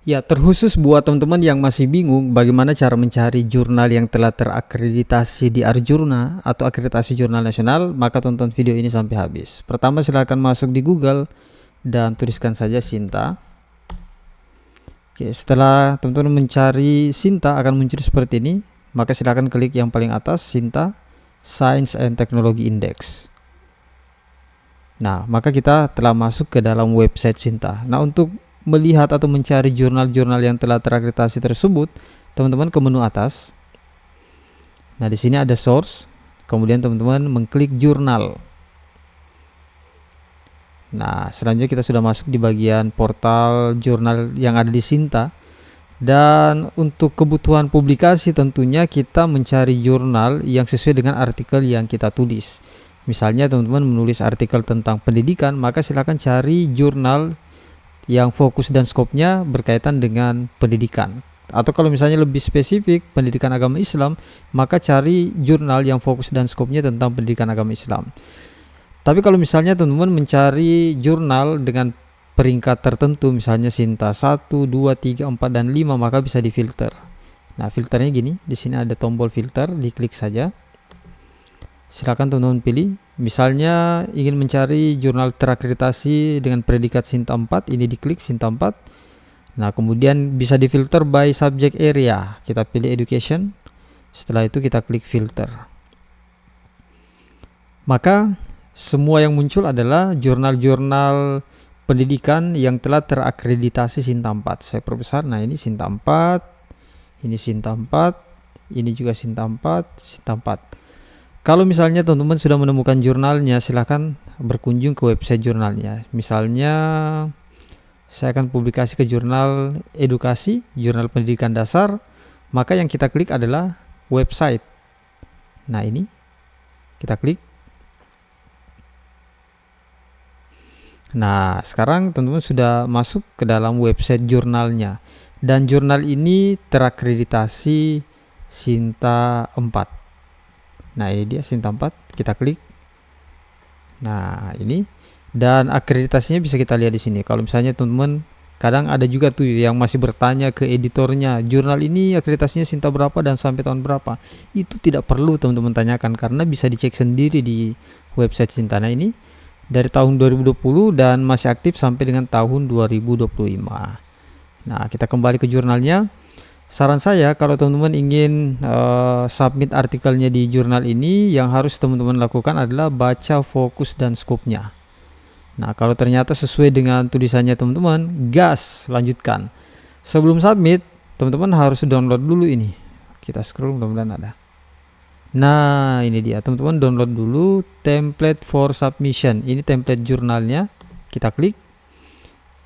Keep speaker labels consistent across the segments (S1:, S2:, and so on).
S1: Ya, terkhusus buat teman-teman yang masih bingung bagaimana cara mencari jurnal yang telah terakreditasi di Arjurna atau akreditasi jurnal nasional, maka tonton video ini sampai habis. Pertama, silakan masuk di Google dan tuliskan saja Sinta. Oke, setelah teman-teman mencari Sinta akan muncul seperti ini, maka silakan klik yang paling atas, Sinta Science and Technology Index. Nah, maka kita telah masuk ke dalam website Sinta. Nah, untuk melihat atau mencari jurnal-jurnal yang telah terakreditasi tersebut, teman-teman ke menu atas. Nah, di sini ada source, kemudian teman-teman mengklik jurnal. Nah, selanjutnya kita sudah masuk di bagian portal jurnal yang ada di Sinta. Dan untuk kebutuhan publikasi tentunya kita mencari jurnal yang sesuai dengan artikel yang kita tulis. Misalnya teman-teman menulis artikel tentang pendidikan, maka silakan cari jurnal yang fokus dan skopnya berkaitan dengan pendidikan. Atau kalau misalnya lebih spesifik pendidikan agama Islam, maka cari jurnal yang fokus dan skopnya tentang pendidikan agama Islam. Tapi kalau misalnya teman-teman mencari jurnal dengan peringkat tertentu, misalnya Sinta 1, 2, 3, 4, dan 5, maka bisa difilter. Nah, filternya gini, di sini ada tombol filter, diklik saja. Silakan teman-teman pilih. Misalnya ingin mencari jurnal terakreditasi dengan predikat Sinta 4, ini diklik Sinta 4. Nah, kemudian bisa difilter by subject area. Kita pilih education. Setelah itu kita klik filter. Maka semua yang muncul adalah jurnal-jurnal pendidikan yang telah terakreditasi Sinta 4. Saya perbesar. Nah, ini Sinta 4, ini Sinta 4, ini juga Sinta 4, Sinta 4. Kalau misalnya teman-teman sudah menemukan jurnalnya, silahkan berkunjung ke website jurnalnya. Misalnya saya akan publikasi ke jurnal edukasi, jurnal pendidikan dasar, maka yang kita klik adalah website. Nah, ini kita klik. Nah, sekarang teman-teman sudah masuk ke dalam website jurnalnya. Dan jurnal ini terakreditasi Sinta 4. Nah, ini dia Sinta 4, kita klik. Nah, ini. Dan akreditasinya bisa kita lihat di sini. Kalau misalnya teman-teman, kadang ada juga tuh yang masih bertanya ke editornya, jurnal ini akreditasinya Sinta berapa dan sampai tahun berapa. Itu tidak perlu teman-teman tanyakan karena bisa dicek sendiri di website Sinta. Nah, ini dari tahun 2020 dan masih aktif sampai dengan tahun 2025. Nah, kita kembali ke jurnalnya. Saran saya kalau teman-teman ingin submit artikelnya di jurnal ini, yang harus teman-teman lakukan adalah baca fokus dan skopnya. Nah, kalau ternyata sesuai dengan tulisannya teman-teman, gas, lanjutkan. Sebelum submit, teman-teman harus download dulu ini. Kita scroll, mudah-mudahan ada. Nah, ini dia, teman-teman download dulu template for submission. Ini template jurnalnya, kita klik.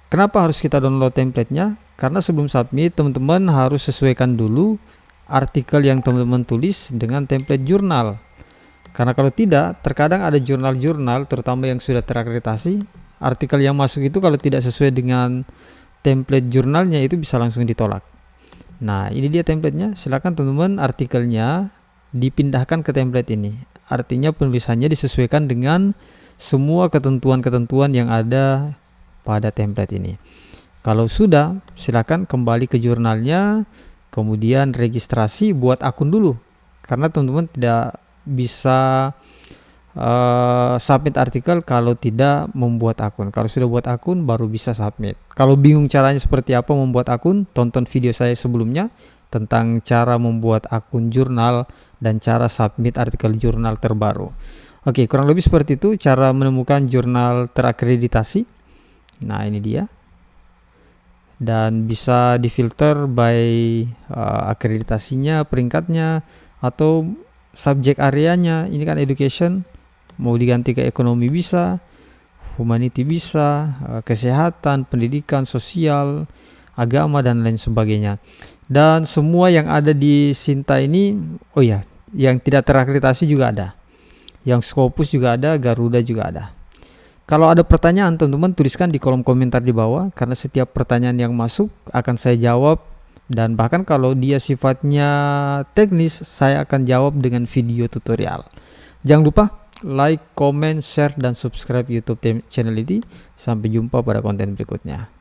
S1: Kenapa harus kita download templatenya? Karena sebelum submit, teman-teman harus sesuaikan dulu artikel yang teman-teman tulis dengan template jurnal. Karena kalau tidak, terkadang ada jurnal-jurnal, terutama yang sudah terakreditasi, artikel yang masuk itu kalau tidak sesuai dengan template jurnalnya itu bisa langsung ditolak. Nah, ini dia templatenya. Silakan teman-teman artikelnya dipindahkan ke template ini. Artinya penulisannya disesuaikan dengan semua ketentuan-ketentuan yang ada pada template ini. Kalau sudah, silakan kembali ke jurnalnya, kemudian registrasi, buat akun dulu. Karena teman-teman tidak bisa submit artikel kalau tidak membuat akun. Kalau sudah buat akun, baru bisa submit. Kalau bingung caranya seperti apa membuat akun, tonton video saya sebelumnya tentang cara membuat akun jurnal dan cara submit artikel jurnal terbaru. Oke, kurang lebih seperti itu cara menemukan jurnal terakreditasi. Nah, ini dia. Dan bisa difilter by akreditasinya, peringkatnya, atau subjek areanya. Ini kan education, mau diganti ke ekonomi bisa, humanity bisa, kesehatan, pendidikan, sosial, agama, dan lain sebagainya. Dan semua yang ada di Sinta ini, oh ya, yang tidak terakreditasi juga ada, yang Scopus juga ada, Garuda juga ada. Kalau ada pertanyaan, teman-teman tuliskan di kolom komentar di bawah, karena setiap pertanyaan yang masuk akan saya jawab, dan bahkan kalau dia sifatnya teknis, saya akan jawab dengan video tutorial. Jangan lupa like, comment, share, dan subscribe YouTube channel ini. Sampai jumpa pada konten berikutnya.